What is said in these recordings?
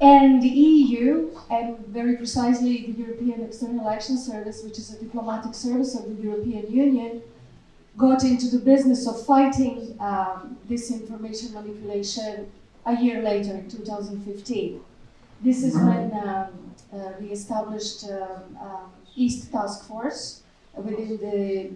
And the EU, and very precisely the European External Action Service, which is a diplomatic service of the European Union, got into the business of fighting disinformation manipulation a year later, in 2015. This is when we established East Task Force within the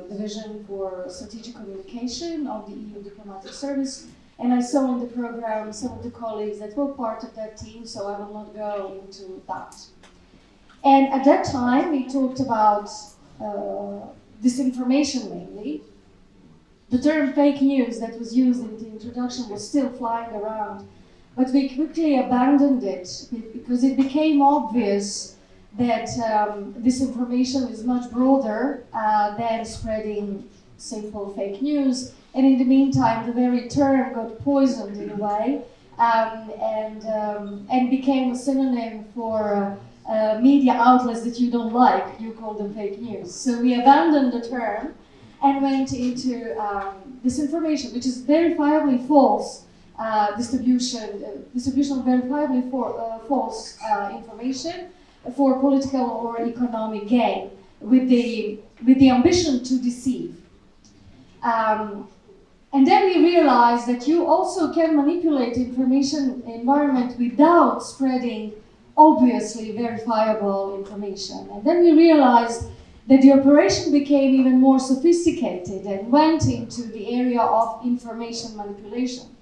Division for Strategic Communication of the EU Diplomatic Service. And I saw in the program some of the colleagues that were part of that team, so I will not go into that. And at that time, we talked about disinformation mainly. The term fake news that was used in the introduction was still flying around, but we quickly abandoned it because it became obvious that disinformation is much broader than spreading simple fake news. And in the meantime, the very term got poisoned in a way and became a synonym for media outlets that you don't like. You call them fake news. So we abandoned the term and went into disinformation, which is verifiably false distribution of verifiably false information for political or economic gain, with the ambition to deceive. And then we realized that you also can manipulate information environment without spreading obviously verifiable information. And then we realized that the operation became even more sophisticated and went into the area of information manipulation.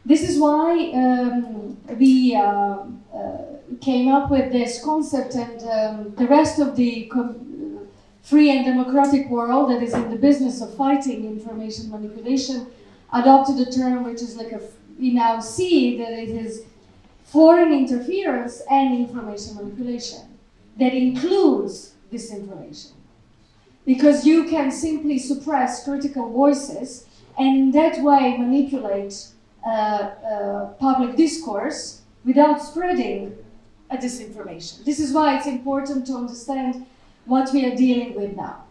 This is why we came up with this concept, and the rest of the free and democratic world that is in the business of fighting information manipulation adopted a term which is like we now see that it is foreign interference and information manipulation that includes disinformation. Because you can simply suppress critical voices and in that way manipulate public discourse without spreading a disinformation. This is why it's important to understand what we are dealing with now.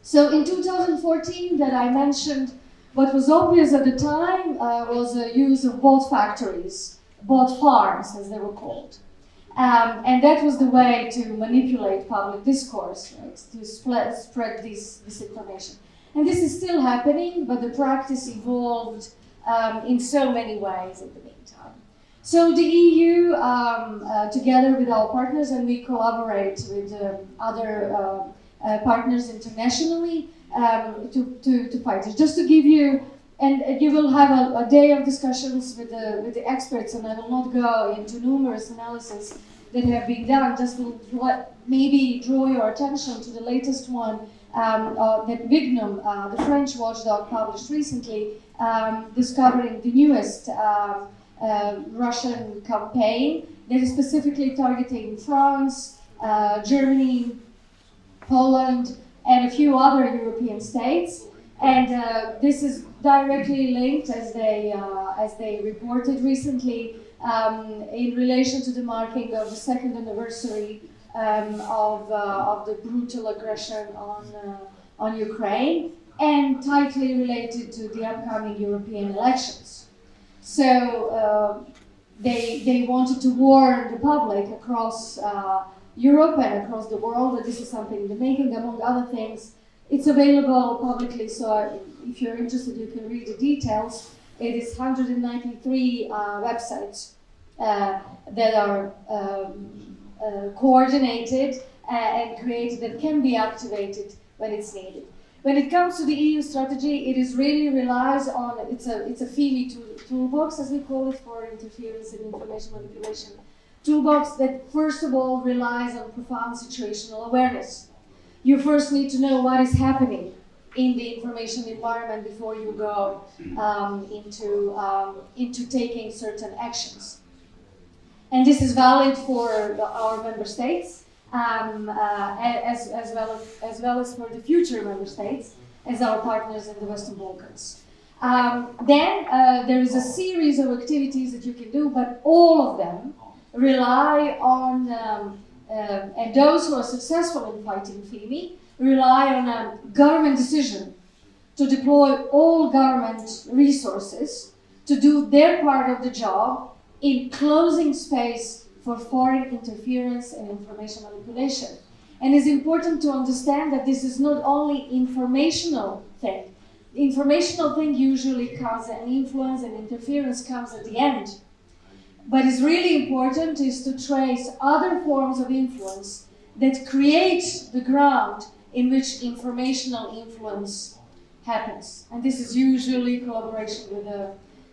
So in 2014 that I mentioned, what was obvious at the time was the use of bot factories, bot farms as they were called. And that was the way to manipulate public discourse, right? To spread this disinformation. And this is still happening, but the practice evolved in so many ways in the meantime. So the EU, together with our partners, and we collaborate with other partners internationally to fight it. Just to give you, and you will have a day of discussions with the experts, and I will not go into numerous analyses that have been done, just to maybe draw your attention to the latest one that Vignum, the French watchdog, published recently, discovering the newest Russian campaign that is specifically targeting France, Germany, Poland, and a few other European states. And this is directly linked, as they reported recently, in relation to the marking of the second anniversary of the brutal aggression on Ukraine, and tightly related to the upcoming European elections. So they wanted to warn the public across Europe and across the world that this is something in the making, among other things. It's available publicly, so if you're interested, you can read the details. It is 193 websites that are coordinated and created that can be activated when it's needed. When it comes to the EU strategy, it is really relies on, it's a FIMI toolbox, as we call it, for interference in information manipulation toolbox, that first of all relies on profound situational awareness. You first need to know what is happening in the information environment before you go into taking certain actions. And this is valid for our member states, as well as for the future member states, as our partners in the Western Balkans. Then there is a series of activities that you can do, but all of them rely on, and those who are successful in fighting FIMI, rely on a government decision to deploy all government resources to do their part of the job in closing space for foreign interference and information manipulation. And it's important to understand that this is not only informational thing. The informational thing usually comes, and influence and interference comes at the end. But it's really important is to trace other forms of influence that create the ground in which informational influence happens. And this is usually collaboration with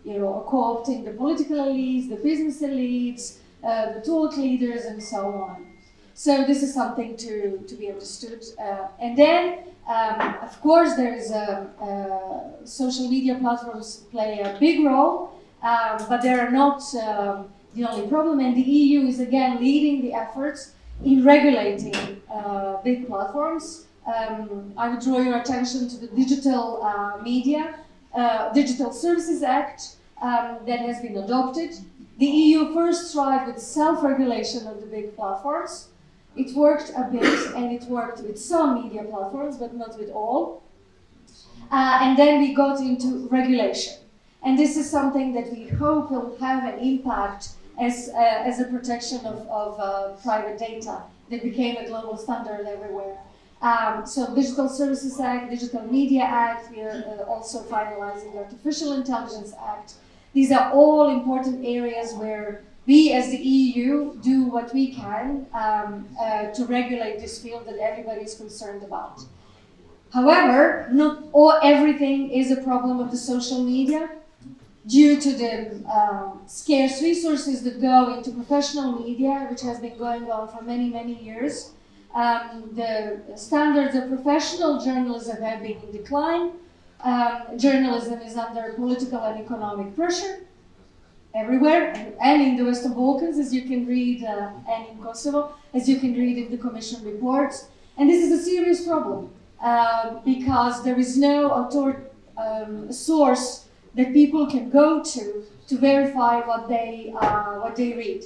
co-opting the political elites, the business elites, the thought leaders, and so on. So this is something to be understood. And then, of course, there is social media platforms play a big role, but they are not the only problem. And the EU is again leading the efforts in regulating big platforms. I would draw your attention to the Digital Digital Services Act that has been adopted. The EU first tried with self-regulation of the big platforms. It worked a bit, and it worked with some media platforms, but not with all. And then we got into regulation. And this is something that we hope will have an impact as a protection of private data that became a global standard everywhere. So Digital Services Act, Digital Media Act, we are also finalizing Artificial Intelligence Act. These are all important areas where we as the EU do what we can to regulate this field that everybody is concerned about. However, not everything is a problem of the social media. Due to the scarce resources that go into professional media, which has been going on for many, many years, the standards of professional journalism have been in decline. Journalism is under political and economic pressure everywhere, and in the Western Balkans, as you can read, and in Kosovo, as you can read in the Commission reports. And this is a serious problem because there is no source that people can go to verify what they read.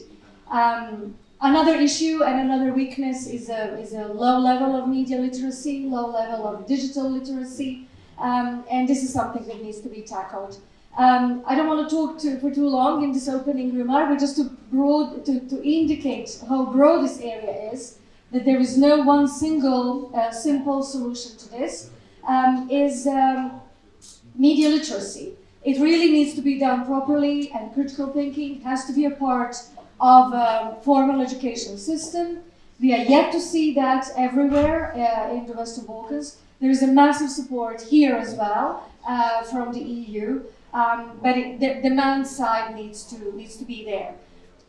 Another issue and another weakness is a low level of media literacy, low level of digital literacy, and this is something that needs to be tackled. I don't want to talk for too long in this opening remark, but just to indicate how broad this area is, that there is no one single simple solution to this, is media literacy. It really needs to be done properly, and critical thinking has to be a part of a formal education system. We are yet to see that everywhere in the Western Balkans. There is a massive support here as well from the EU, but the demand side needs to be there.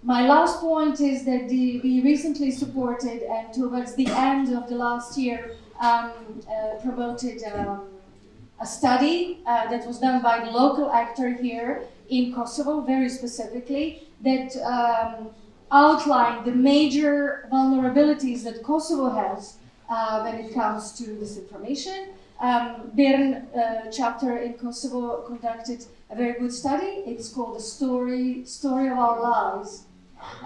My last point is that we recently supported, and towards the end of the last year, promoted a study that was done by the local actor here in Kosovo, very specifically, that outlined the major vulnerabilities that Kosovo has when it comes to disinformation. Bern chapter in Kosovo conducted a very good study. It's called The Story of Our Lives.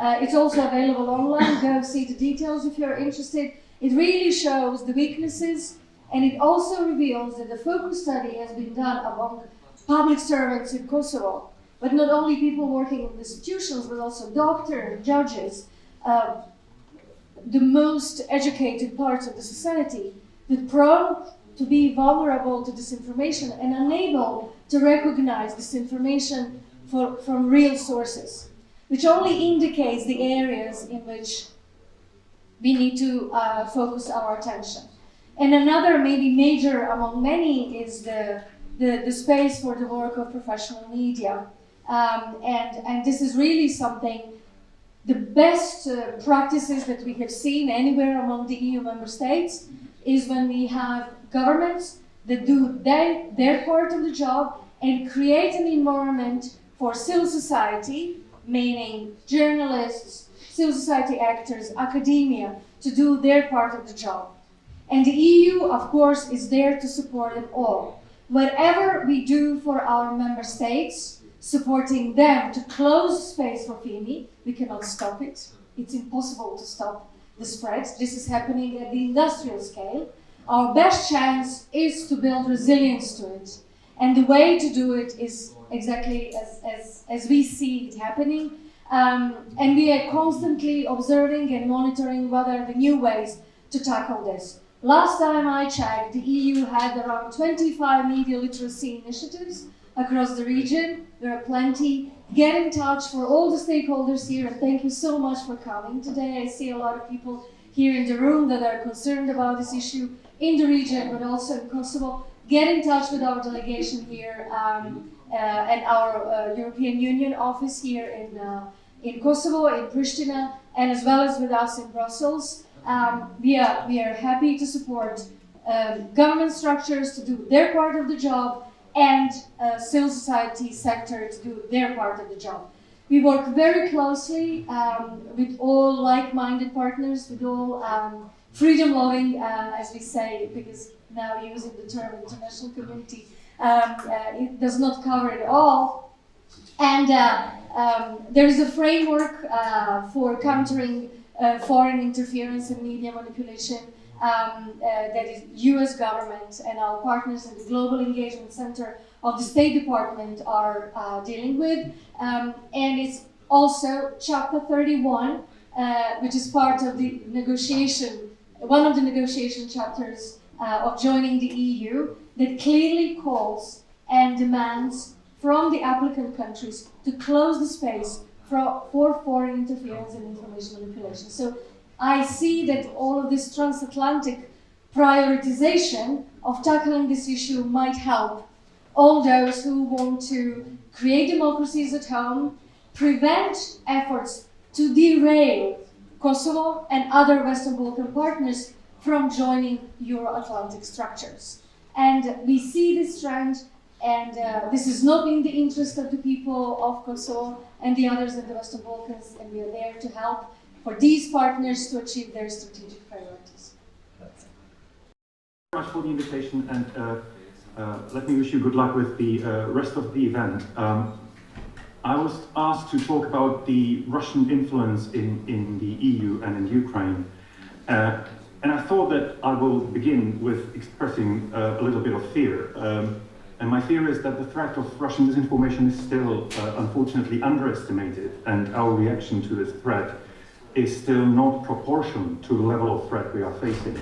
It's also available online. Go see the details if you're interested. It really shows the weaknesses, and it also reveals that the focus study has been done among public servants in Kosovo, but not only people working in institutions, but also doctors, judges, the most educated parts of the society, that prone to be vulnerable to disinformation and unable to recognize disinformation from real sources, which only indicates the areas in which we need to focus our attention. And another maybe major among many is the space for the work of professional media. And this is really something, the best practices that we have seen anywhere among the EU member states is when we have governments that do their part of the job and create an environment for civil society, meaning journalists, civil society actors, academia, to do their part of the job. And the EU, of course, is there to support them all. Whatever we do for our member states, supporting them to close space for FIMI, we cannot stop it. It's impossible to stop the spread. This is happening at the industrial scale. Our best chance is to build resilience to it. And the way to do it is exactly as we see it happening. And we are constantly observing and monitoring what are the new ways to tackle this. Last time I checked, the EU had around 25 media literacy initiatives across the region. There are plenty. Get in touch for all the stakeholders here, and thank you so much for coming today. I see a lot of people here in the room that are concerned about this issue in the region, but also in Kosovo. Get in touch with our delegation here and our European Union office here in Kosovo, in Pristina, and as well as with us in Brussels. We are happy to support government structures to do their part of the job and civil society sector to do their part of the job. We work very closely with all like-minded partners, with all freedom-loving, as we say, because now using the term international community, it does not cover it all. And there is a framework for countering foreign interference and media manipulation that is US government and our partners in the Global Engagement Center of the State Department are dealing with. And it's also Chapter 31, which is part of the negotiation, one of the negotiation chapters of joining the EU, that clearly calls and demands from the applicant countries to close the space for foreign interference and information manipulation. So I see that all of this transatlantic prioritization of tackling this issue might help all those who want to create democracies at home, prevent efforts to derail Kosovo and other Western Balkan partners from joining Euro-Atlantic structures. And we see this trend, and this is not in the interest of the people of Kosovo and the others in the Western Balkans, and we are there to help for these partners to achieve their strategic priorities. Thank you very much for the invitation, and let me wish you good luck with the rest of the event. I was asked to talk about the Russian influence in the EU and in Ukraine. And I thought that I will begin with expressing a little bit of fear. And my fear is that the threat of Russian disinformation is still, unfortunately, underestimated, and our reaction to this threat is still not proportional to the level of threat we are facing.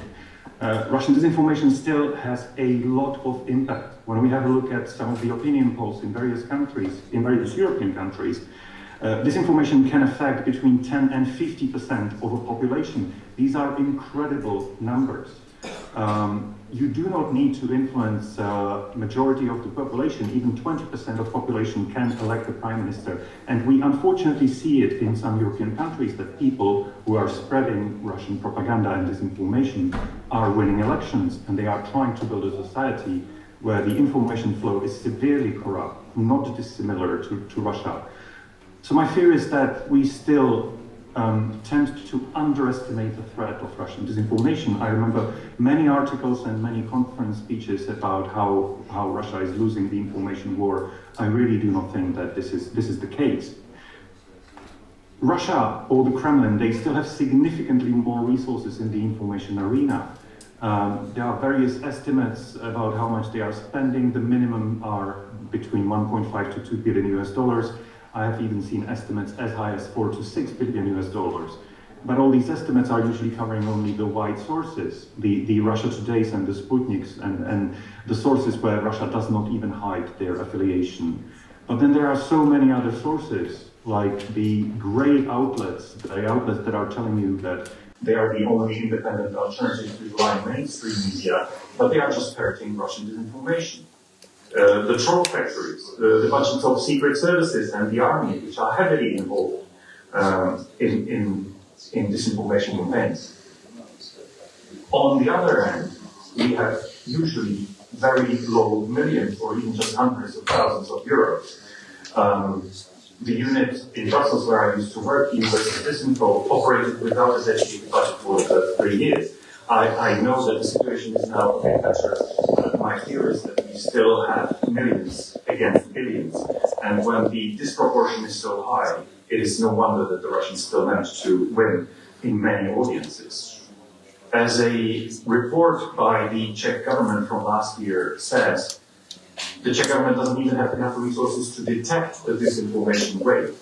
Russian disinformation still has a lot of impact. When we have a look at some of the opinion polls in various countries, in various European countries, disinformation can affect between 10 and 50% of a population. These are incredible numbers. You do not need to influence majority of the population. Even 20% of population can elect a prime minister. And we unfortunately see it in some European countries that people who are spreading Russian propaganda and disinformation are winning elections, and they are trying to build a society where the information flow is severely corrupt, not dissimilar to Russia. So my fear is that we still tend to underestimate the threat of Russian disinformation. I remember many articles and many conference speeches about how Russia is losing the information war. I really do not think that this is the case. Russia or the Kremlin, they still have significantly more resources in the information arena. There are various estimates about how much they are spending. The minimum are between 1.5 to 2 billion US dollars. I have even seen estimates as high as 4 to 6 billion US dollars. But all these estimates are usually covering only the white sources, the Russia Todays and the Sputniks, and the sources where Russia does not even hide their affiliation. But then there are so many other sources, like the gray outlets, the outlets that are telling you that they are the only independent alternative to rely on mainstream media, but they are just parroting Russian disinformation. The troll factories, the budgets of secret services and the army, which are heavily involved in disinformation campaigns. On the other hand, we have usually very low millions or even just hundreds of thousands of euros. The unit in Brussels where I used to work, University Disinfo, operated without a dedicated budget for 3 years. I know that the situation is now a bit better. My fear is that we still have millions against billions. And when the disproportion is so high, it is no wonder that the Russians still manage to win in many audiences. As a report by the Czech government from last year says, the Czech government doesn't even have enough resources to detect the disinformation wave.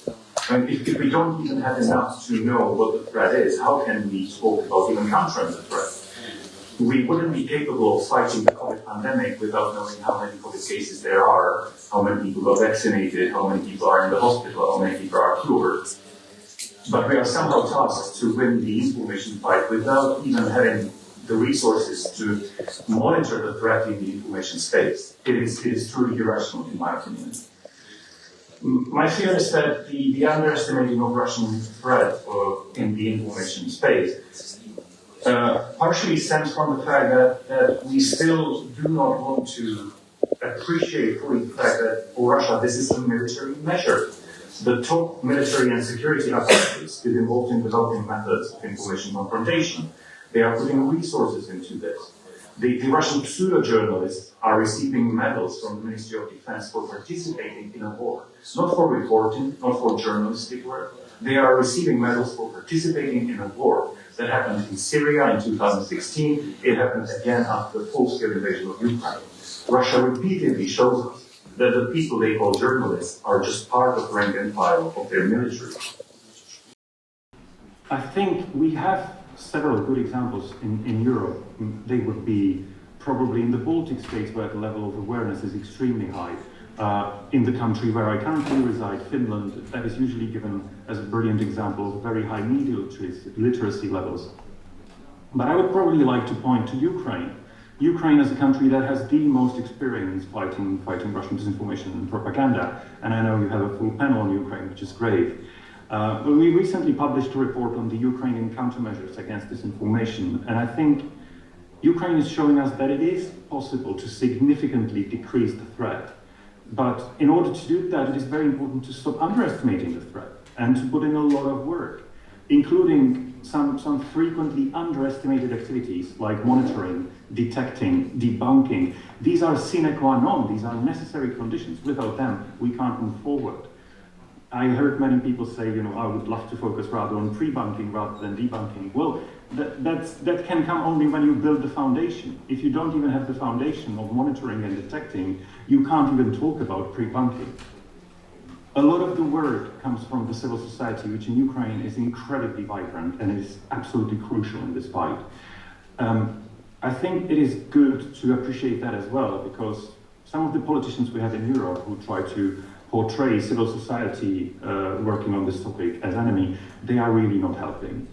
And if we don't even have enough to know what the threat is, how can we talk about even countering the threat? We wouldn't be capable of fighting the COVID pandemic without knowing how many COVID cases there are, how many people are vaccinated, how many people are in the hospital, how many people are cured. But we are somehow tasked to win the information fight without even having the resources to monitor the threat in the information space. It is truly irrational, in my opinion. My fear is that the underestimating of Russian threat in the information space partially stems from the fact that we still do not want to appreciate fully the fact that for Russia this is a military measure. The top military and security apparatus is involved in developing methods of information confrontation. They are putting resources into this. The Russian pseudo-journalists are receiving medals from the Ministry of Defense for participating in a war. Not for reporting, not for journalistic work. They are receiving medals for participating in a war. That happened in Syria in 2016. It happened again after the full-scale invasion of Ukraine. Russia repeatedly shows us that the people they call journalists are just part of the rank and file of their military. I think we have several good examples in Europe. They would be probably in the Baltic states, where the level of awareness is extremely high. In the country where I currently reside, Finland, that is usually given as a brilliant example of very high media literacy levels. But I would probably like to point to Ukraine. Ukraine is a country that has the most experience fighting Russian disinformation and propaganda, and I know you have a full panel on Ukraine, which is great. But we recently published a report on the Ukrainian countermeasures against disinformation, and I think Ukraine is showing us that it is possible to significantly decrease the threat. But in order to do that, it is very important to stop underestimating the threat and to put in a lot of work, including some frequently underestimated activities like monitoring, detecting, debunking. These are sine qua non, these are necessary conditions. Without them, we can't move forward. I heard many people say, I would love to focus rather on pre-bunking rather than debunking. Well, that can come only when you build the foundation. If you don't even have the foundation of monitoring and detecting, you can't even talk about pre-bunking. A lot of the work comes from the civil society, which in Ukraine is incredibly vibrant and is absolutely crucial in this fight. I think it is good to appreciate that as well, because some of the politicians we have in Europe who try to portray civil society working on this topic as enemy, they are really not helping.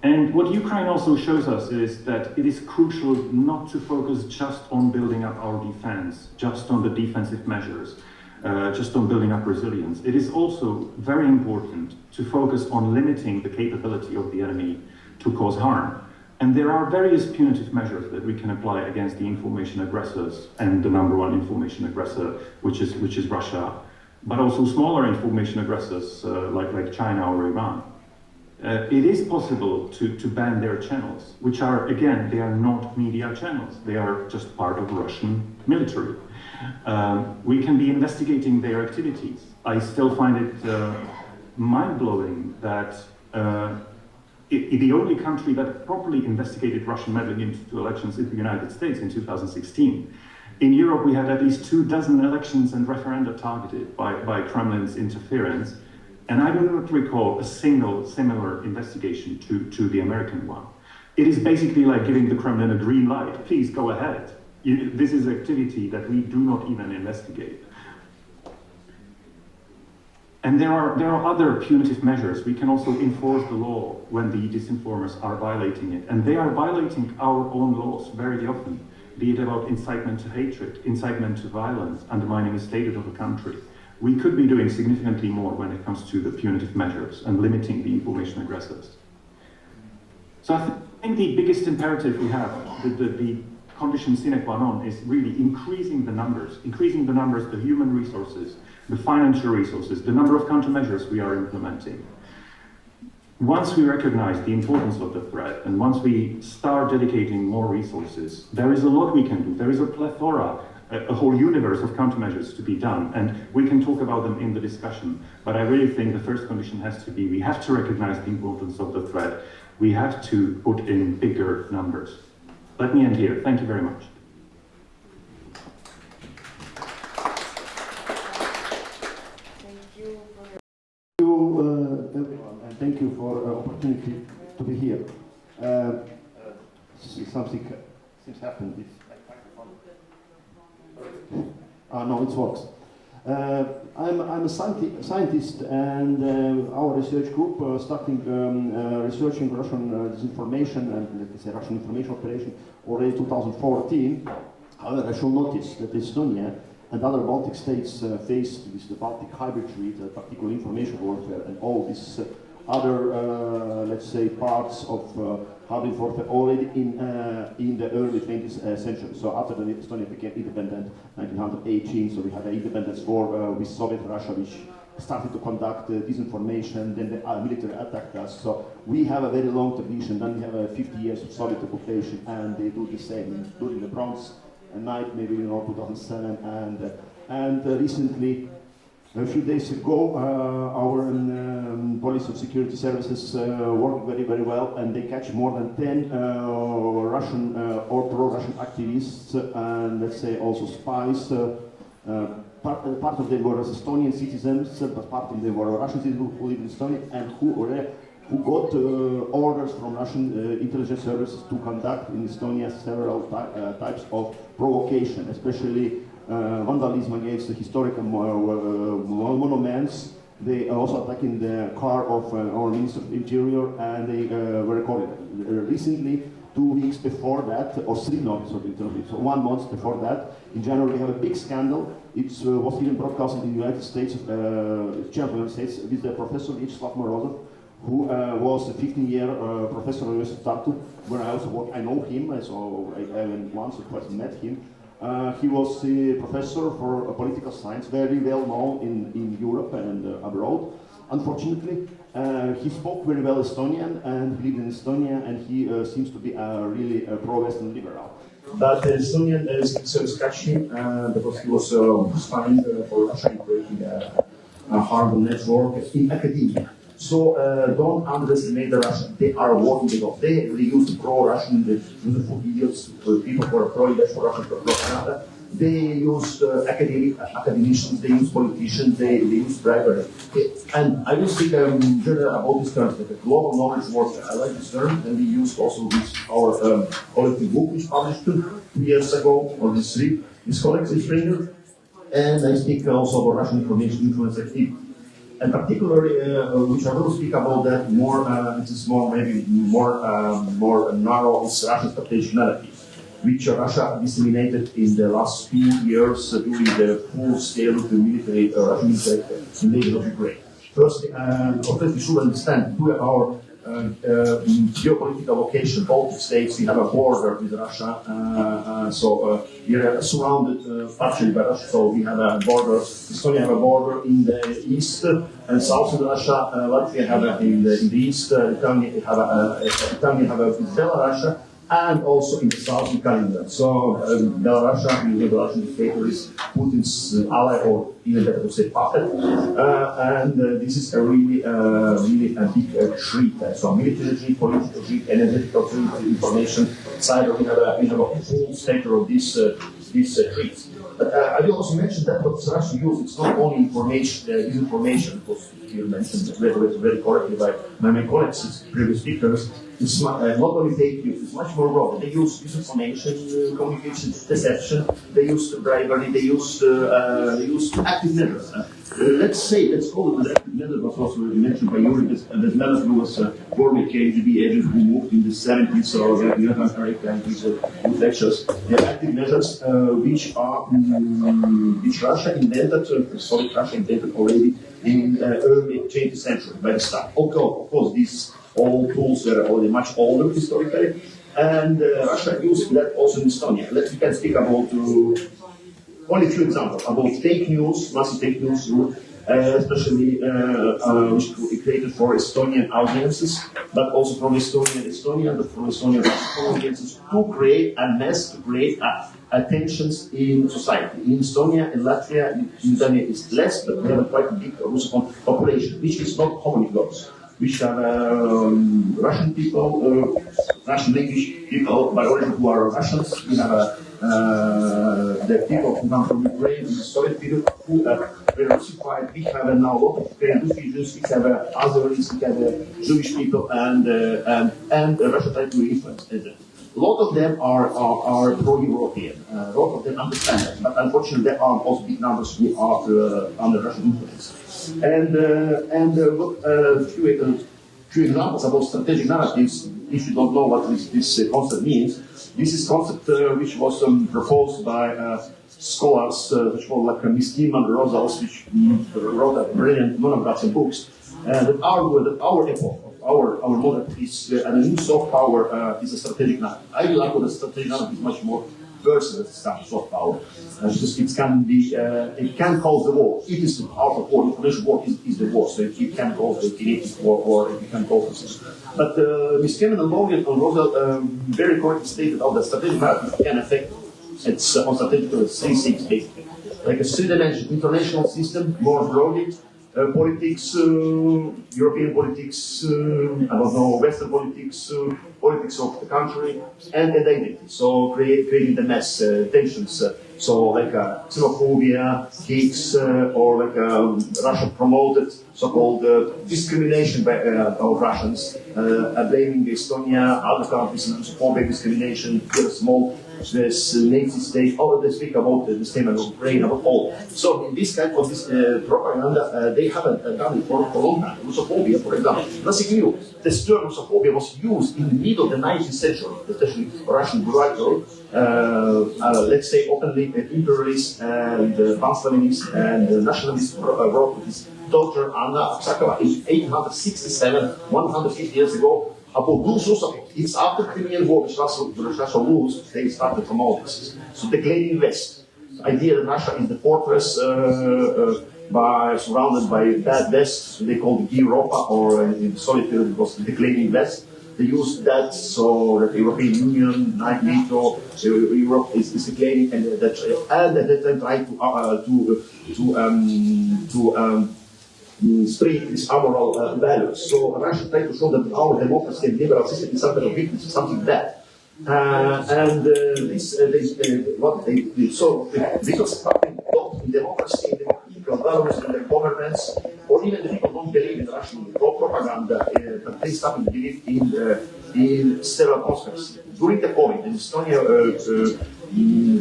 And what Ukraine also shows us is that it is crucial not to focus just on building up our defense, just on the defensive measures, just on building up resilience. It is also very important to focus on limiting the capability of the enemy to cause harm. And there are various punitive measures that we can apply against the information aggressors and the number one information aggressor, which is Russia, but also smaller information aggressors like China or Iran. It is possible to ban their channels, which are, again, they are not media channels. They are just part of the Russian military. We can be investigating their activities. I still find it mind-blowing that the only country that properly investigated Russian meddling into elections is the United States in 2016. In Europe, we had at least 24 elections and referenda targeted by Kremlin's interference. And I do not recall a single similar investigation to the American one. It is basically like giving the Kremlin a green light. Please go ahead. This is activity that we do not even investigate. And there are other punitive measures. We can also enforce the law when the disinformers are violating it. And they are violating our own laws very often, be it about incitement to hatred, incitement to violence, undermining the status of a country. We could be doing significantly more when it comes to the punitive measures and limiting the information aggressors. So I think the biggest imperative we have, the condition sine qua non, is really increasing the numbers, the human resources, the financial resources, the number of countermeasures we are implementing. Once we recognize the importance of the threat, and once we start dedicating more resources, there is a lot we can do. There is a plethora, a whole universe of countermeasures to be done, and we can talk about them in the discussion. But I really think the first condition has to be, we have to recognize the importance of the threat. We have to put in bigger numbers. Let me end here. Thank you very much. thank you for opportunity to be here. Something seems happened. No, it works. I'm a scientist, and our research group starting researching Russian disinformation and let's say Russian information operation already 2014. However, I should notice that Estonia and other Baltic states faced with the Baltic hybrid threat, particularly information warfare, and all these other, let's say, parts of hybrid warfare already in the early 20th century. So after the Estonia became independent, 1918, so we had an independence war with Soviet Russia, which started to conduct disinformation, then the military attacked us. So we have a very long tradition, then we have 50 years of Soviet occupation, and they do the same during the Bronze Night, maybe 2007, and recently, a few days ago, our police of security services worked very, very well, and they catch more than 10 Russian or pro-Russian activists, and let's say also spies. Part of them were Estonian citizens, but part of them were Russian citizens who live in Estonia and who got orders from Russian intelligence services to conduct in Estonia several types of provocation, especially vandalism against the historical monuments. They also attacking the car of our Minister of Interior, and they were recorded. Recently, 2 weeks before that, or 3 months, so 1 month before that, in January we have a big scandal. It was even broadcast in the United States, United States, with the Professor Vyacheslav Morozov, who was a 15-year professor at the University of Tartu, where I also work. I know him, so I once or twice met him. He was a professor for political science, very well known in Europe and abroad. Unfortunately, he spoke very well Estonian, and he lived in Estonia, and he seems to be really pro-Western liberal. But the Estonian service catch him because he was spying for Russia, creating a horrible network in academia. So don't underestimate the Russians. They are working it off. They use pro-Russian, they use for idiots, people who are pro-Russian, propaganda. They use academicians, they use politicians, they use bribery. And I will speak generally about this term, the global knowledge warfare. I like this term, and we used also this our collective book, which published 2 years ago, or this collective framework. And I speak also about Russian information influence activity. And particularly, which I will speak about that more, it is more maybe more narrow, is Russia's potentiality, which Russia disseminated in the last 2 years during the full-scale military Russian military invasion of Ukraine. First, we should understand due to our geopolitical location, Baltic states, we have a border with Russia, so we are surrounded partially by Russia, so we have a border, Estonia have a border in the east and south of Russia, Latvia have in the east, Italy have with Belarus, and also in the south in Kaliningrad. So Belarus, the Belarusian dictator, is Putin's ally, or even better to say puppet, and this is a really a big threat. So military threat, political threat, energetical threat, information side. We have a full spectrum of these threats. But I will also mention that what Russia uses, it's not only information, disinformation, because you mentioned very correctly by my colleagues, previous speakers. It's not only fake news, it's much more broad. They use disinformation, communication, deception, they use bribery, they use active measures. Let's call it active measures, was also mentioned by Yuri, that Melas was a former KGB agent who moved in the 70s, so in Latin America and with lectures. They are active measures which Russia invented, Soviet Russia invented already in early 20th century by the start. Of course, these all tools were already much older historically, and Russia used that also in Estonia. We can speak about only a few examples about fake news, massive fake news, especially which created for Estonian audiences, but also from Estonia, but from Estonian audiences to create a mess, to create tensions in society. In Estonia and Latvia, in Estonia is less, but we have a quite big Russian population, which is not common in those. Which are Russian people Russian language people by origin who are Russians. We have the people who come from Ukraine in the Soviet period who were Russified. We have now a lot of Ukrainian refugees. We have Azeris, we have Jewish people, and Russia tried to influence. A lot of them are pro-European. A lot of them understand that, but unfortunately, there are also big numbers who are under Russian influence. Few examples about strategic narratives. If you don't know what this concept means, this is concept which was proposed by scholars, which were like Pristina and Rosals, which wrote a brilliant monographs and books. That argue that our epoch, our model is an use of power is a strategic narrative. I will argue that strategic narrative is much more versatile than soft power. It can be, it can cause the war. It is the art of war. Information war is the war. So it can cause the kinetic war, or it can cause the. But Ms. Kemen and Rosal very correctly stated how the strategic narrative can affect its on strategic three things basically, like a two-dimensional international system, more broadly. Politics, European politics, I don't know, Western politics, politics of the country, and identity. So creating the mass tensions. So like xenophobia, hates, or like Russia promoted so-called discrimination by, of Russians, blaming Estonia, other countries, xenophobic discrimination, here small. This Nazi state, all they speak about the same as Ukraine, about all. So in this kind of this propaganda, they haven't done it for a long time. Russophobia, for example, nothing new. This term Russophobia was used in the middle of the 19th century, especially Russian writer, let's say openly imperialist and pan-Slavinist and nationalist wrote with his daughter Anna Aksakova in 1867, 150 years ago. About those Russophobes, it's after Crimean War, which Russia lost, they started promoting this. So declaring West, the idea that Russia is the fortress surrounded by bad West, so they called it Europa, or in the Soviet period it was the declaring West. They used that so that the European Union, NATO, Europe is declaring, and at that time tried to spread these amoral values. So Russia tried to show that our democracy and liberal system is something of weakness, something bad. What they did. So because starting in democracy, in democratic values, in their governance, or even the people don't believe in Russian propaganda, but they started to believe in several conspiracies. During the COVID in Estonia,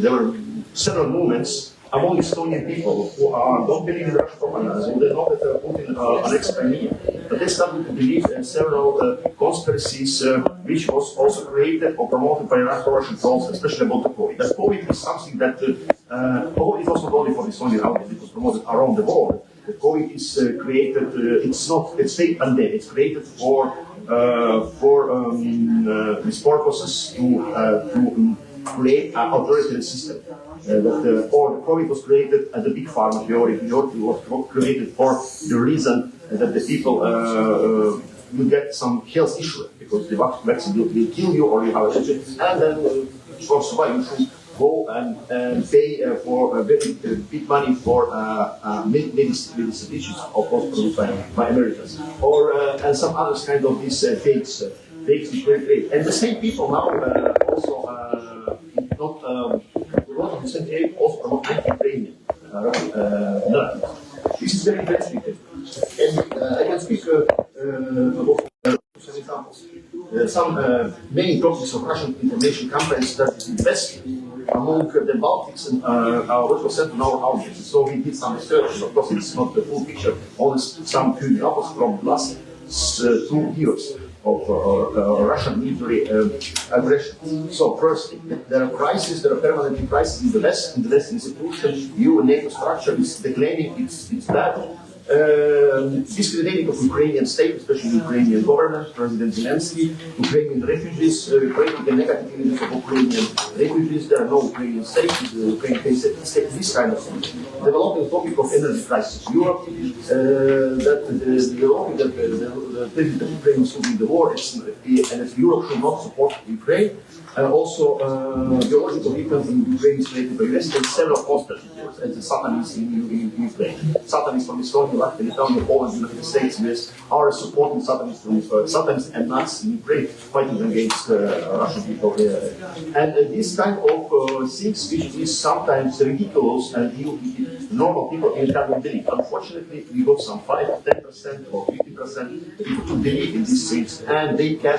there were several movements among Estonian people who don't believe in Russian propaganda, so they know that Putin an ex-premier. But they started to believe in several conspiracies which was also created or promoted by Russian trolls, especially about the COVID. That COVID is something that COVID is also not only for the Estonian audience, it was promoted around the world. The COVID is created, it's fake pandemic, it's created for these purposes to create an authoritarian system. Or COVID was created as a big pharma theory. Theory was created for the reason that the people will get some health issue because the vaccine will kill you or you have a and then for survival you should go and pay for very big money for medicine issues, of course, produced by Americans, or and some other kind of these fakes is very great. And the same people now also not. The same area also promote anti-Ukrainian narrative. This is very interesting. And I can speak about some examples. Some main topics of Russian information campaigns that invest among the Baltics and what was sent to our audience. So we did some research. Of course, it's not the full picture, only some few examples from the last 2 years of Russian military aggression. So firstly, there are crises, there are permanent crises in the West institutions. EU and NATO structure is declaring it's bad. Discrediting of Ukrainian state, especially Ukrainian government, President Zelensky, Ukrainian refugees, creating the negative images of Ukrainian refugees. There are no Ukrainian states, Ukrainian state, this kind of thing. Developing the topic of energy crisis. Europe, developing the President of Ukraine is losing the war, and that Europe should not support Ukraine. And also, biological weapons in Ukraine is created by US and several hostages, and the Satanists in Ukraine. Satanists from Estonia, Latvia, Lithuania, Poland, United States, US are supporting Satanists from Satanists and Nazis in Ukraine fighting against Russian people. And this kind of things, which is sometimes ridiculous and normal people cannot believe. Unfortunately, we got some 5, 10% or 50% to believe in these things, and they can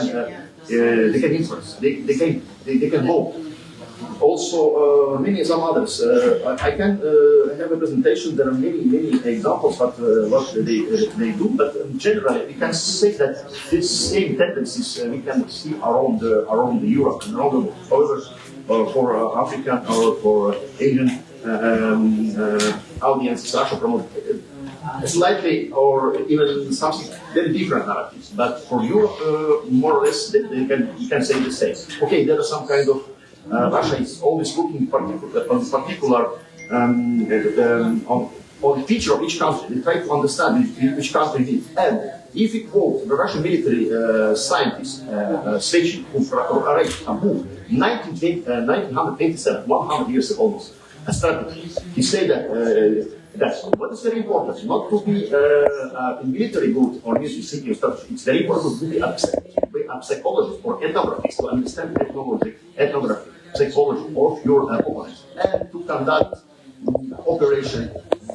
influence, they can vote. Also, many some others. I can have a presentation. There are many examples of what they do, but generally we can say that these same tendencies we can see around Europe and around the world. However, for African or for Asian audiences, Russia promotes slightly or even something very different narratives. But for Europe, more or less, you can say the same. Okay, there are some kind of Russia is always looking on the feature of each country. They try to understand which country it is. And if we quote the Russian military scientist, Svechin, who wrote a book, 1927, 100 years ago almost, a strategy, he said that what is very important, not to be military good or military thinking strategy, it's very important to be a psychologist or ethnographics to understand ethnography, psychology of your opponents, and to conduct operation,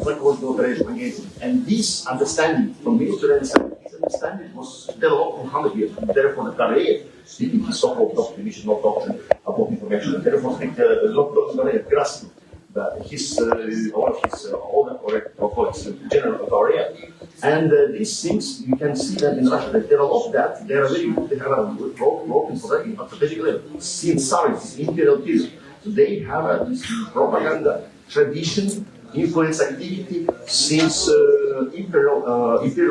what was the operation against it. And this understanding from military understanding, this understanding was developed for 100 years. Therefore, the career, speaking his so-called doctrine, which is not doctrine about information, and therefore, not grasping all of his older colleagues, general career. And these things, you can see that in Russia, that there are a lot of that, they have a broken strategic level. Since Tsarist, imperial period, they have this propaganda, tradition, influence activity since imperial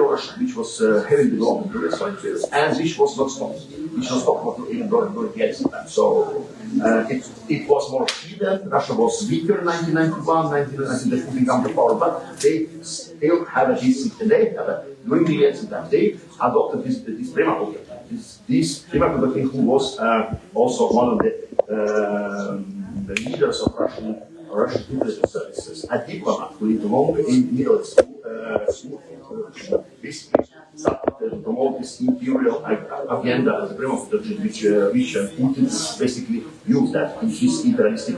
Russia, which was heavily developed in previous centuries, and which was not stopped. Which was stopped even during the Yeltsin time. So it was more hidden. Russia was weaker in 1991, 1990, they come to power, but they still have this. They have during the Yeltsin time, they adopted this Prima Putin. This Prima Putin, who was also one of the leaders of Russian intelligence services, a diplomat who lived long in the Middle East, started to promote this imperial agenda as a Prima Putin, which Putin basically used that in his imperialistic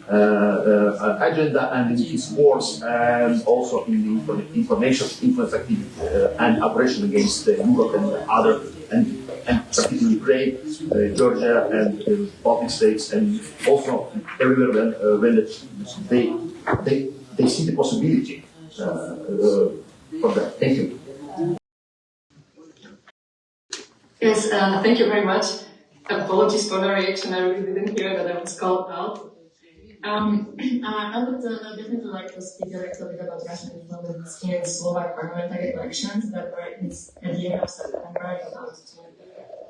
agenda and in his wars, and also in the information influence activity and operation against Europe and other, and particularly Ukraine, Georgia, and Baltic states, and also everywhere when they see the possibility for that. Thank you. Yes, thank you very much. Apologies for the reaction. I really didn't hear that I was called out. I would definitely like to speak a little bit about Russian influence in Slovak parliamentary elections that were at the end of September, about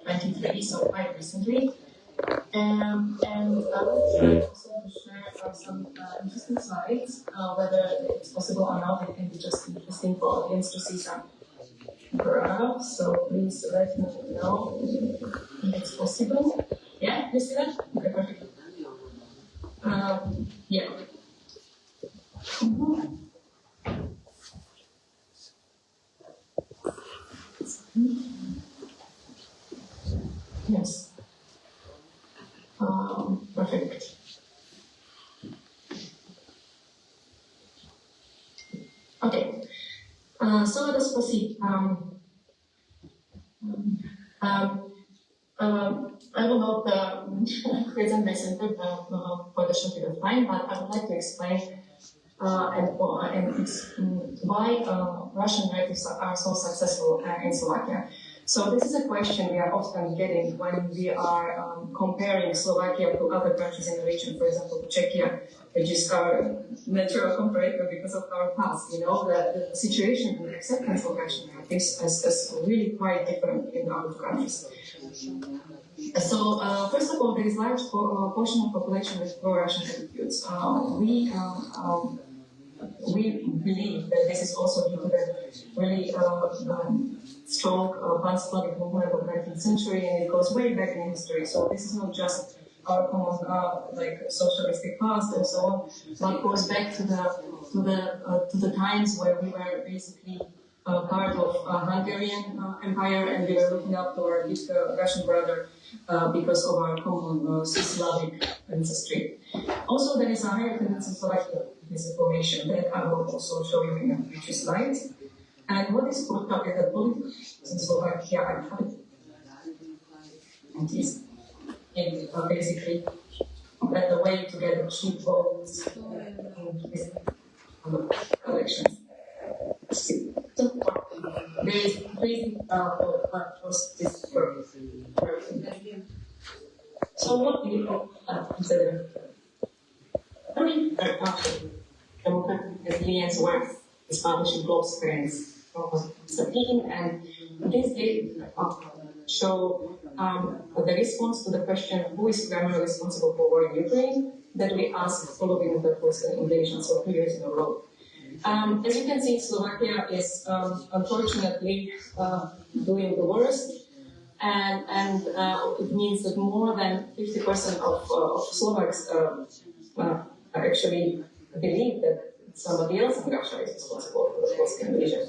23, so quite recently. And I would like also to share some interesting slides, whether it's possible or not. It can be just interesting for audience to see some graphs. So please let me know if it's possible. Yeah, you see that? Okay, perfect. Yeah. Yes. Perfect. Okay. So let us proceed. I will not present my center for the short period of time, but I would like to explain why Russian narratives are so successful in Slovakia. So this is a question we are often getting when we are comparing Slovakia to other countries in the region, for example, Czechia, which is our natural comparator because of our past. You know, the situation and acceptance of Russian narratives is really quite different in other countries. So, first of all, there is a large portion of population with pro-Russian attitudes. we believe that this is also due to the really strong pan-Slavic movement of 19th century, and it goes way back in history. So this is not just our common like socialistic past and so on, but goes back to the times where we were basically part of Hungarian Empire, and we were looking up to our big Russian brother because of our common Slavic ancestry. Also, there is a higher tendency for disinformation that I will also show you in future slides. And what is put up is that politics in Slovakia are habit. And is basically the way to get cheap votes in elections. So there is crazy this work. So what do you consider? I mean, democratic resilience work is publishing blog sprints of 17, and this data show the response to the question who is primarily responsible for war in Ukraine that we asked following the Russian invasion, so 2 years in a row. As you can see, Slovakia is unfortunately doing the worst, and it means that more than 50% of Slovaks actually believe that somebody else in Russia is responsible for the Russian invasion.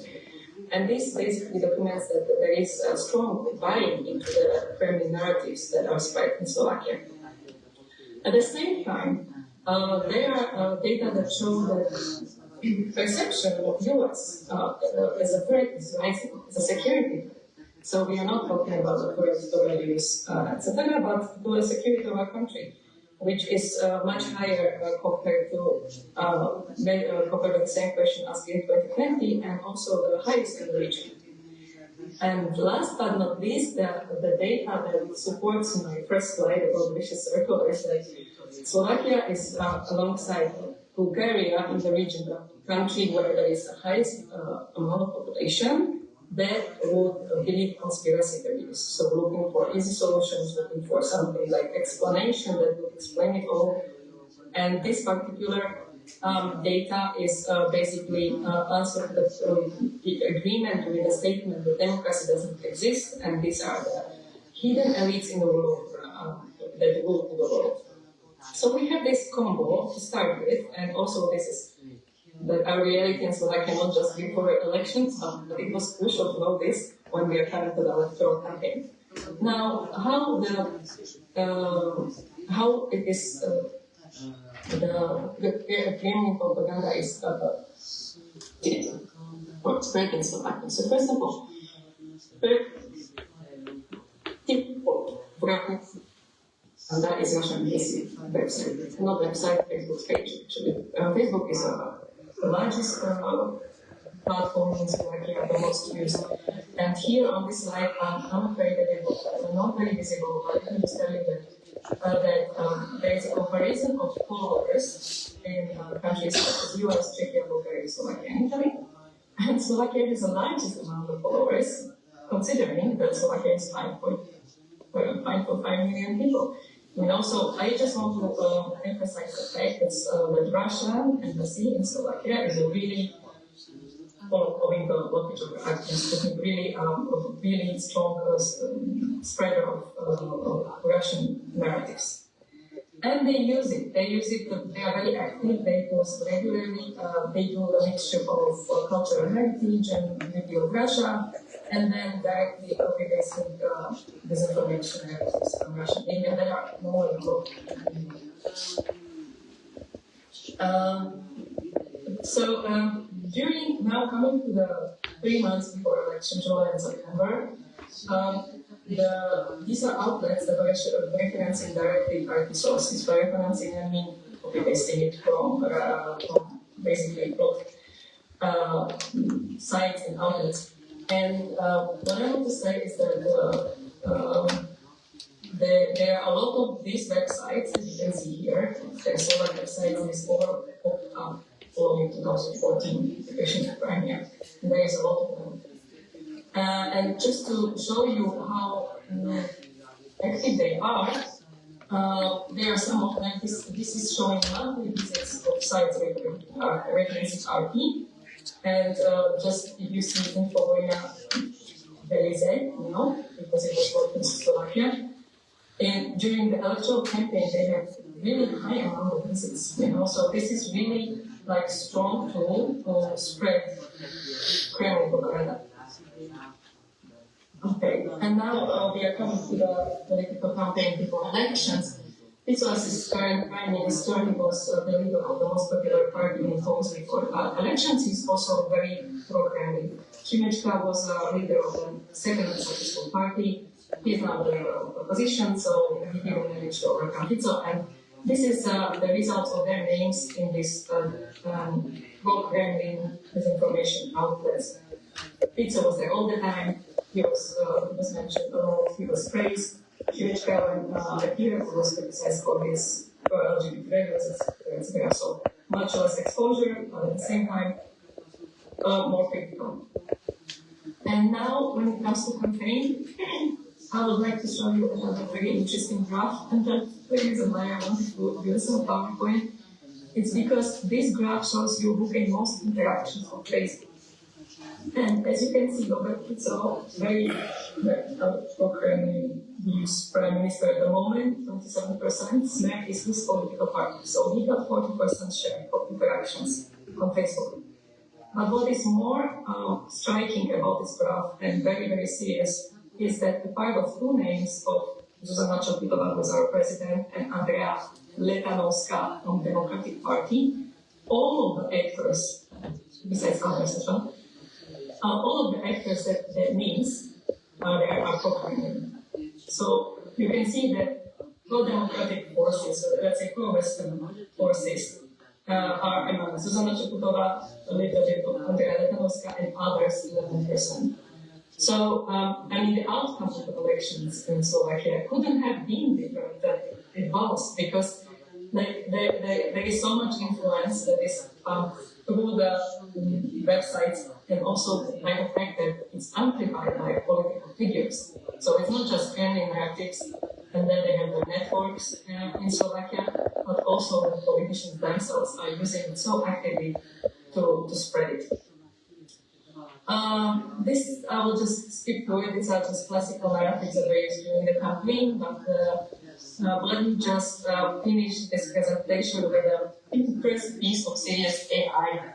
And this basically documents that there is a strong buying into the Kremlin narratives that are spread in Slovakia. At the same time, there are data that show that perception of US as a threat is rising, as a security threat. So we are not talking about the threat to values, etc., but to the security of our country, which is much higher compared to the same question asked in 2020, and also the highest in the region. And last but not least, the data that supports my first slide about the vicious circle is that Slovakia is alongside Bulgaria in the region, the country where there is the highest amount of population that would believe conspiracy theories. So looking for easy solutions, looking for something like explanation that would explain it all. And this particular data is basically answer the agreement with the statement that democracy doesn't exist, and these are the hidden elites in the world that rule the world. So we have this combo to start with, and also this is our reality in Slovakia, not just before elections, but it was crucial to know this when we are coming to the electoral campaign. Now, how it is the Kremlin propaganda is spread in Slovakia. So first of all, and that is Russian website, not website, Facebook's page. Actually, Facebook is the largest platform in Slovakia, the most used. And here on this slide, I'm not very visible, but I can just tell you that there is a comparison of followers in countries such as US, Czechia, Bulgaria, Slovakia, and Italy. And Slovakia has the largest amount of followers, considering that Slovakia is 5.5 million people. And also, I just want to emphasize the fact that Russian embassy in Slovakia is a really really strong spreader of Russian narratives. And they use it. They are very active. They post regularly. They do a mixture of cultural heritage and beauty of Russia, and then directly copy-pasting disinformation narratives from Russian media that are more involved. During now coming to the 3 months before election, July and September, these are outlets that are referencing directly party sources. By referencing, I mean copy-pasting it from basically blog sites and outlets. And what I want to say is that there are a lot of these websites, as you can see here. There are several websites, and it's all popped up following 2014 invasion of Crimea. And there is a lot of them. And just to show you how active they are, There are some of them. This is showing monthly visits of sites referencing RP. And just if you see Infovojna Jelisic, because it was working in Slovakia. And during the electoral campaign, they have really high amount of visits, So this is really like a strong tool to spread Kremlin propaganda. Okay, and now we are coming to the political campaign before elections. This was his current prime minister. He was the leader of the most popular party in Poland before elections. He's also very pro-Kremlin. Šimečka was a leader of the second successful party. He is now the leader of the opposition, so he didn't manage to overcome Fico. And this is the result of their names in this pro-Kremlin disinformation outlets. Fico was there all the time. He was mentioned a lot. He was praised. Šimečka appeared was criticized for his LGBT values, etc. So much less exposure, but at the same time more critical. And now, when it comes to campaign, I would like to show you another very interesting graph. And the reason why I wanted to use some PowerPoint, it's because this graph shows you who gained most interactions on Facebook. And as you can see, Robert Fico, very pro-Kremlin views prime minister at the moment, 27%. Smer is his political party, so he got 40% share of interactions on Facebook. But what is more striking about this graph and very, very serious is that the part of two names of Zuzana Čaputová, who was our president, and Andrea Letanovská from Democratic Party, all of the actors, besides others as well, all of the actors that means there are pro-Kremlin. So you can see that pro-democratic forces, let's say pro-Western forces, are among Zuzana Čaputová, a little bit of Andrea Letanovská, and others 11%. So, the outcome of the elections in Slovakia couldn't have been different than it was, because there is so much influence that is through the websites, and also by the fact that it's amplified by political figures. So it's not just Kremlin narratives, and then they have the networks in Slovakia, but also the politicians themselves are using it so actively to spread it. This, I will just skip through it. These are just classical narratives that were used during the campaign, but let me just finish this presentation with a first piece of serious AI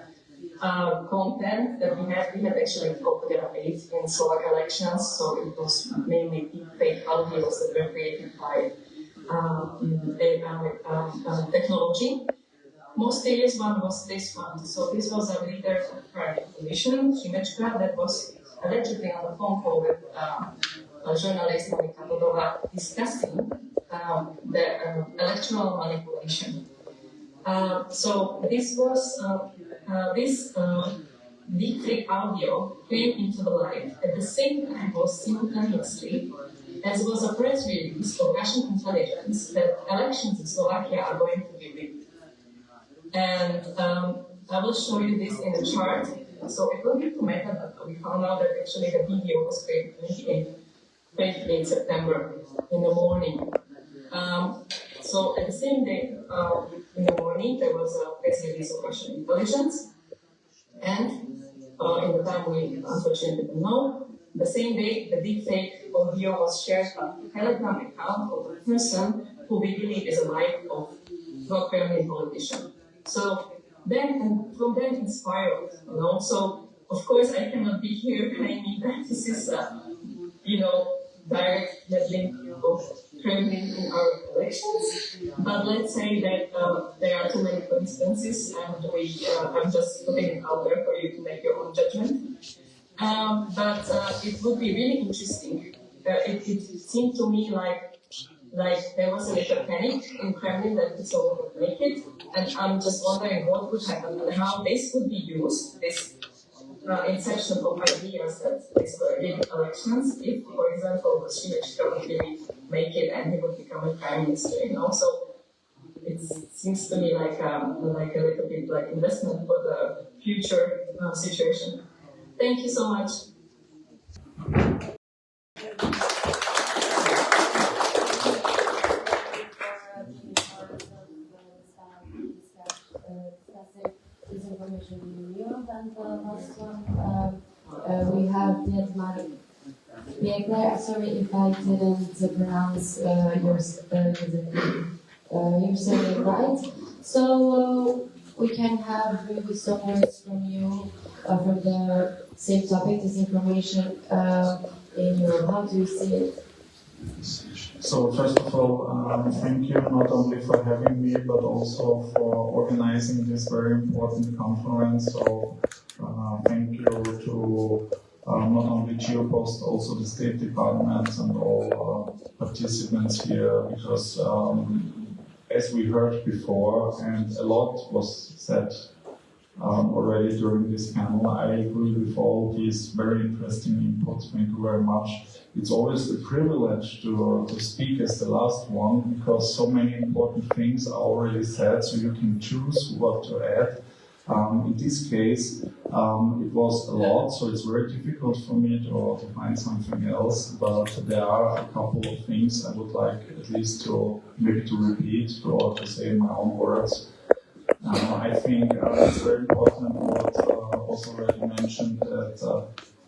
content that we had. We had actually there are 8 in Slovak elections, so it was mainly deepfake audios that were created by AI technology. Most serious one was this one. So this was a leader of private commission, Šimečka, that was allegedly on a phone call with a journalist Monika Bodova discussing the electoral manipulation. So this was this deepfake audio came into the light at the same time was simultaneously as was a press release of Russian intelligence that elections in Slovakia are going to be rigged. And I will show you this in a chart. So it will be to meta, but we found out that actually the video was created 28 September in the morning. So at the same day in the morning, there was a press release of Russian intelligence. And in the time we unfortunately didn't know, the same day the deepfake audio was shared by the Telegram account of a person who we believe is a wife of the Kremlin politician. So then, and from then it spiraled, So of course I cannot be here claiming that this is direct link of Kremlin in our elections, but let's say that there are too many coincidences, and I'm just putting it out there for you to make your own judgment. But it would be really interesting. It seemed to me like there was a little panic in Kremlin that this all would make it, and I'm just wondering what would happen and how this would be used, this inception of ideas that these were rigged elections, if, for example, Šimečka would really make it and he would become a prime minister, So it seems to me like a little bit like investment for the future situation. Thank you so much. Dietmar Pichler. Sorry if I didn't pronounce your surname right. So we can have maybe some words from you from the same topic, disinformation in Europe. How do you see it? So first of all, thank you not only for having me, but also for organizing this very important conference. So thank you to not only Geopost, also the State Department and all participants here, because as we heard before, and a lot was said already during this panel, I agree with all these very interesting inputs. Thank you very much. It's always a privilege to speak as the last one, because so many important things are already said, so you can choose what to add. In this case, it was a lot, so it's very difficult for me to find something else, but there are a couple of things I would like at least to maybe to repeat or to say in my own words. I think it's very important what also already mentioned that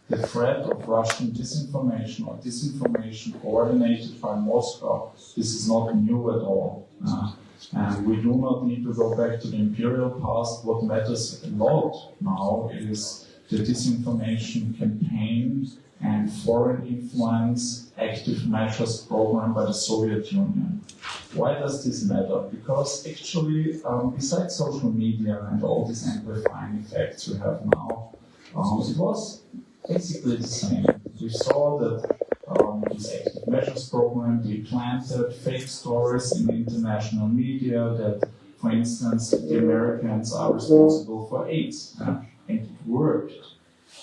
the threat of Russian disinformation or disinformation coordinated by Moscow, this is not new at all. And we do not need to go back to the imperial past. What matters a lot now is the disinformation campaign and foreign influence active measures program by the Soviet Union. Why does this matter? Because actually, besides social media and all these amplifying effects we have now, it was basically the same. We saw that this active measures program, they planted fake stories in international media that, for instance, the Americans are responsible for AIDS, and it worked.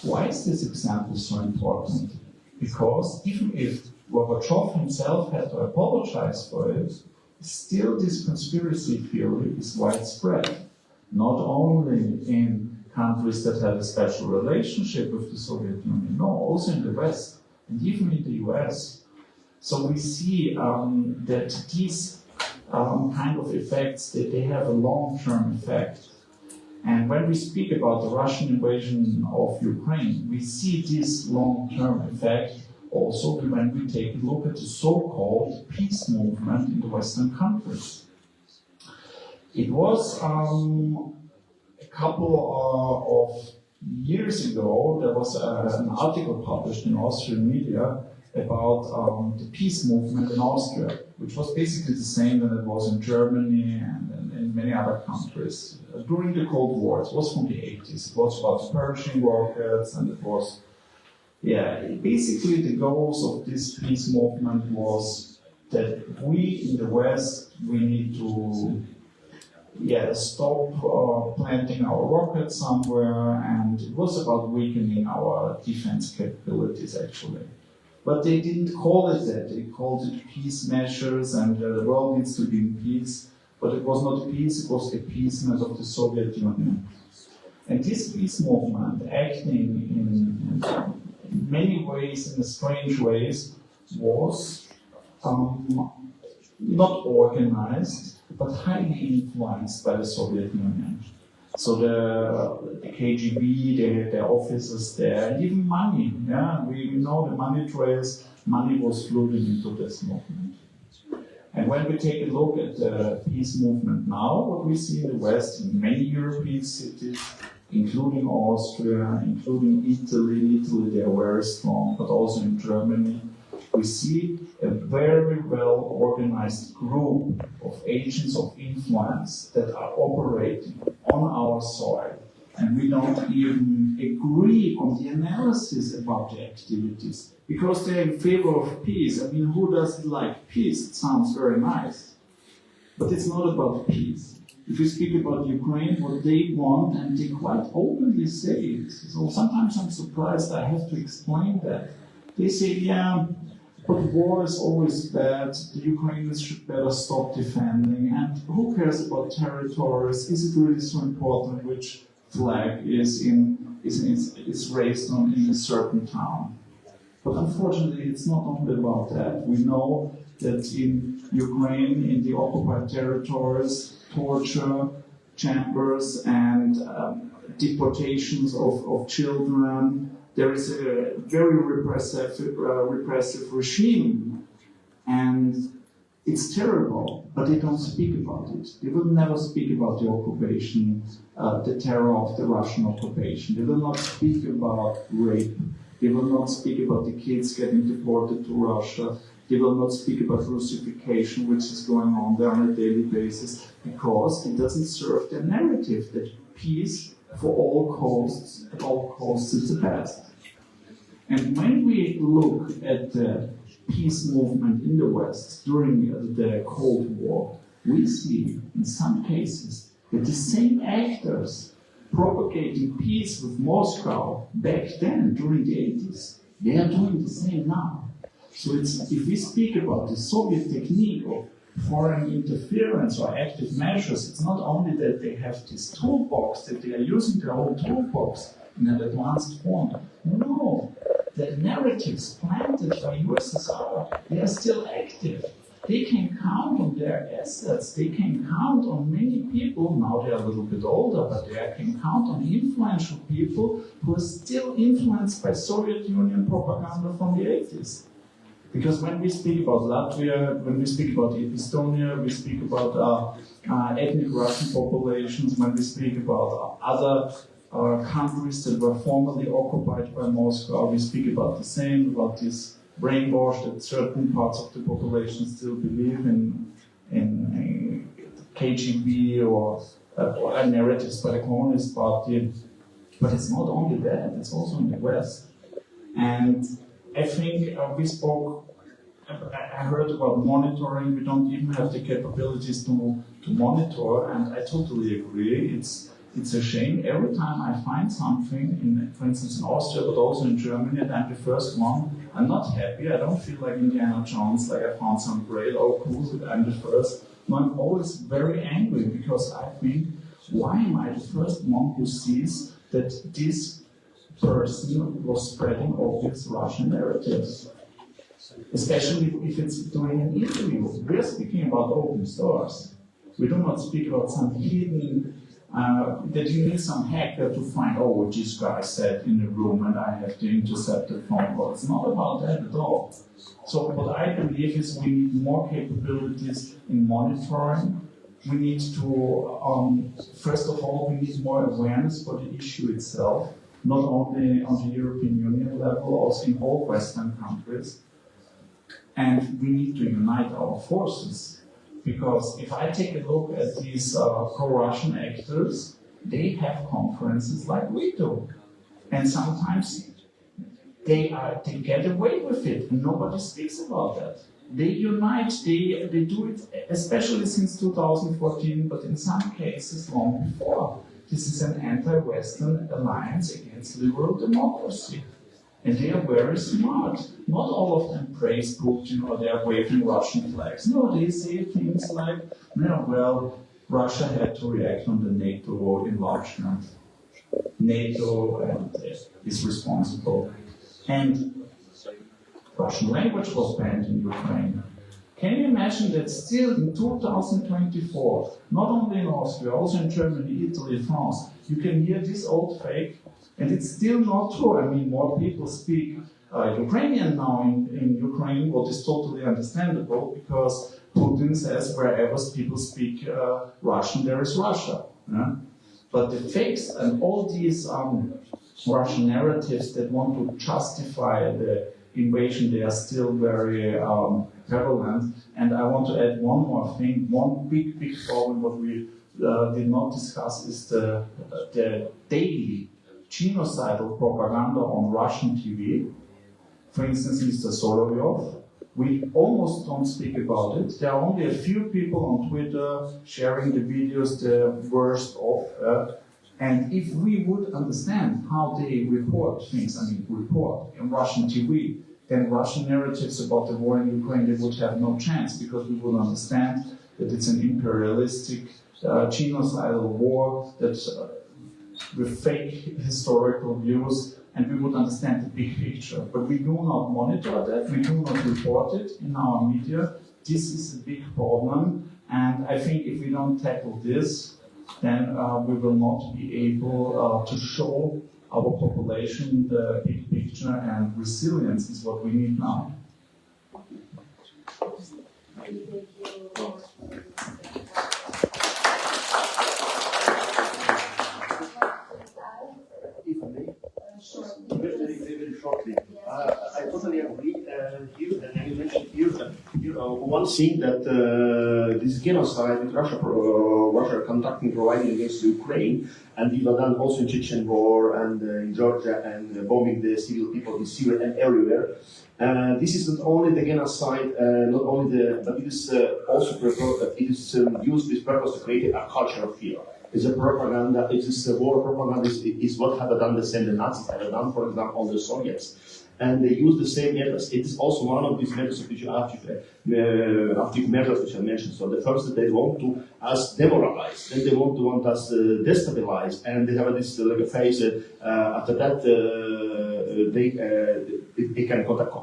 Why is this example so important? Because even if Gorbachev himself had to apologize for it, still this conspiracy theory is widespread, not only in countries that had a special relationship with the Soviet Union, no, also in the West, and even in the US. So we see that these kind of effects, that they have a long-term effect. And when we speak about the Russian invasion of Ukraine, we see this long-term effect also when we take a look at the so-called peace movement in the Western countries. It was a couple of years ago, there was an article published in Austrian media about the peace movement in Austria, which was basically the same than it was in Germany and in many other countries. During the Cold War, it was from the 80s, it was about Pershing rockets, and it was, basically the goals of this peace movement was that we in the West, we need to stop planting our rockets somewhere, and it was about weakening our defense capabilities actually. But they didn't call it that, they called it peace measures and the world needs to be in peace, but it was not peace, it was appeasement of the Soviet Union. And this peace movement, acting in many ways, in strange ways, was not organized, but highly influenced by the Soviet Union. So the KGB, their officers there, and even money. We know the money trails, money was flowing into this movement. And when we take a look at the peace movement now, what we see in the West, in many European cities, including Austria, including Italy, they are very strong, but also in Germany, we see a very well organized group of agents of influence that are operating on our soil. And we don't even agree on the analysis about the activities because they're in favor of peace. I mean, who doesn't like peace? It sounds very nice. But it's not about peace. If we speak about Ukraine, what they want, and they quite openly say it. So sometimes I'm surprised I have to explain that. They say, but war is always bad, the Ukrainians should better stop defending, and who cares about territories? Is it really so important which flag is raised on in a certain town? But unfortunately, it's not only about that. We know that in Ukraine, in the occupied territories, torture, chambers, and deportations of children, there is a very repressive regime, and it's terrible, but they don't speak about it. They will never speak about the occupation, the terror of the Russian occupation. They will not speak about rape. They will not speak about the kids getting deported to Russia. They will not speak about Russification, which is going on there on a daily basis, because it doesn't serve their narrative that peace for all costs, at all costs, is the best. And when we look at the peace movement in the West during the Cold War, we see in some cases that the same actors propagating peace with Moscow back then during the 80s, they are doing the same now. So if we speak about the Soviet technique of foreign interference or active measures, it's not only that they have this toolbox, that they are using their own toolbox in an advanced form. No, the narratives planted by USSR, they are still active. They can count on their assets, they can count on many people, now they are a little bit older, but they can count on influential people who are still influenced by Soviet Union propaganda from the 80s. Because when we speak about Latvia, when we speak about Estonia, we speak about ethnic Russian populations, when we speak about other countries that were formerly occupied by Moscow, we speak about the same, about this brainwash that certain parts of the population still believe in KGB or narratives by the Communist Party. But it's not only that, it's also in the West. And I think I heard about monitoring. We don't even have the capabilities to monitor, and I totally agree. It's a shame. Every time I find something, for instance in Austria, but also in Germany, and I'm the first one, I'm not happy. I don't feel like Indiana Jones, like I found some grail, oh cool, I'm the first. No, I'm always very angry, because I think, why am I the first one who sees that this person was spreading obvious Russian narratives? Especially if it's during an interview. We're speaking about open source. We do not speak about some hidden, that you need some hacker to find, oh, what this guy said in the room and I have to intercept the phone call. It's not about that at all. So what I believe is we need more capabilities in monitoring. We need to, first of all, we need more awareness for the issue itself, not only on the European Union level, also in all Western countries. And we need to unite our forces. Because if I take a look at these pro-Russian actors, they have conferences like we do. And sometimes they get away with it, and nobody speaks about that. They unite, they do it, especially since 2014, but in some cases long before. This is an anti-Western alliance against liberal democracy. And they are very smart. Not all of them praise Putin or they are waving Russian flags. No, they say things like, well, Russia had to react on the NATO enlargement. NATO is responsible. And Russian language was banned in Ukraine. Can you imagine that still in 2024, not only in Austria, also in Germany, Italy, France, you can hear this old fake, and it's still not true. I mean, more people speak Ukrainian now in Ukraine, what is totally understandable, because Putin says wherever people speak Russian, there is Russia. Yeah? But the fakes and all these Russian narratives that want to justify the invasion, they are still very prevalent. And I want to add one more thing. One big problem what we did not discuss is the daily genocidal propaganda on Russian TV. For instance, Mr. Solovyov, we almost don't speak about it. There are only a few people on Twitter sharing the videos, the worst of. And if we would understand how they report things, report in Russian TV, then Russian narratives about the war in Ukraine, they would have no chance, because we would understand that it's an imperialistic, genocidal war that with fake historical views, and we would understand the big picture. But we do not monitor that, we do not report it in our media. This is a big problem, and I think if we don't tackle this, then we will not be able to show our population, the big picture and resilience is what we need now. Very shortly. I totally agree here, and you mentioned here one thing that this genocide that Russia conducting providing against Ukraine, and we have done also in Chechen war and in Georgia and bombing the civil people in Syria and everywhere. This is not only the genocide, but it is also used with purpose to create a culture of fear. It's a propaganda, it is a war propaganda, is what have done the same, the Nazis have done, for example, on the Soviets. And they use the same methods. It is also one of these methods which are active measures which I mentioned. So the first that they want to us demoralize, then they want us destabilize, and they have this like a phase. After that, they can contact.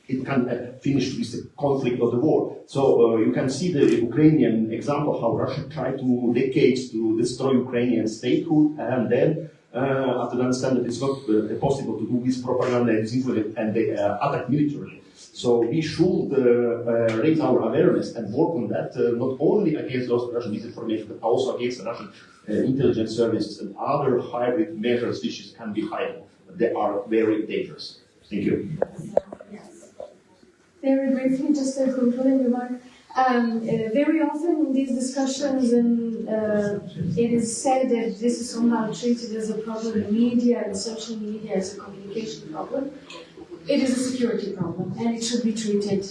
It can finish with the conflict of the war. So you can see the Ukrainian example how Russia tried to decades to destroy Ukrainian statehood, and then after they understand that it's not possible to do this propaganda and disinformation, and they attack militarily. So we should raise our awareness and work on that, not only against those Russian disinformation, but also against the Russian intelligence services and other hybrid measures which can be hired. They are very dangerous. Thank you. Very briefly, just a concluding remark. Very often in these discussions, it is said that this is somehow treated as a problem in media and social media as a communication problem. It is a security problem, and it should be treated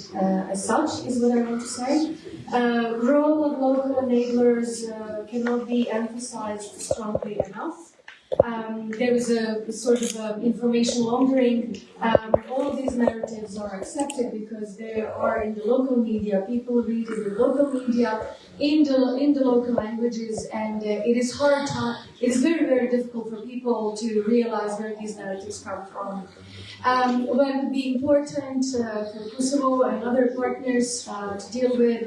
as such, is what I want to say. Role of local enablers cannot be emphasized strongly enough. There is a sort of information laundering. All of these narratives are accepted because they are in the local media. People read it in the local media, in the local languages, and it is it is very, very difficult for people to realize where these narratives come from. What would be important for Kosovo and other partners to deal with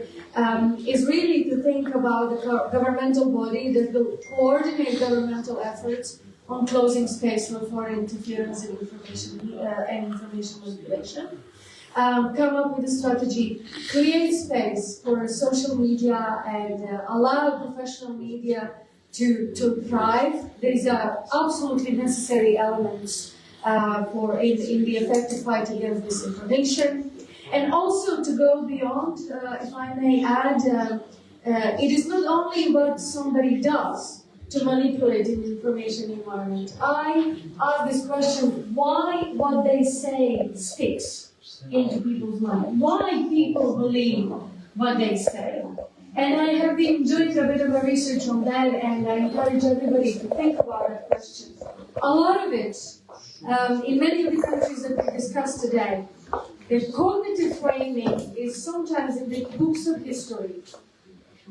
is really to think about the governmental body that will coordinate governmental efforts on closing space for foreign interference in information manipulation. Come up with a strategy, create space for social media, and allow professional media to thrive. These are absolutely necessary elements in the effective fight against disinformation. And also to go beyond, if I may add, it is not only what somebody does to manipulate the information environment. I ask this question, why what they say sticks into people's mind? Why people believe what they say? And I have been doing a bit of a research on that, and I encourage everybody to think about that question. A lot of it, in many of the countries that we discussed today, the cognitive framing is sometimes in the books of history.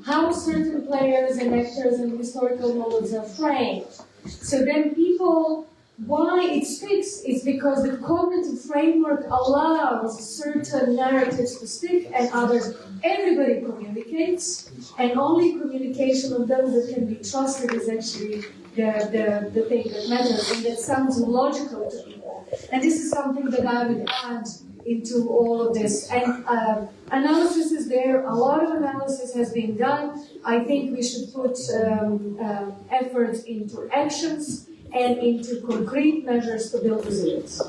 How certain players and actors and historical models are framed. So then people, why it sticks is because the cognitive framework allows certain narratives to stick and others. Everybody communicates, and only communication of those that can be trusted is actually the thing that matters, and that sounds logical to people. And this is something that I would add into all of this. And analysis is there, a lot of analysis has been done. I think we should put efforts into actions and into concrete measures to build resilience.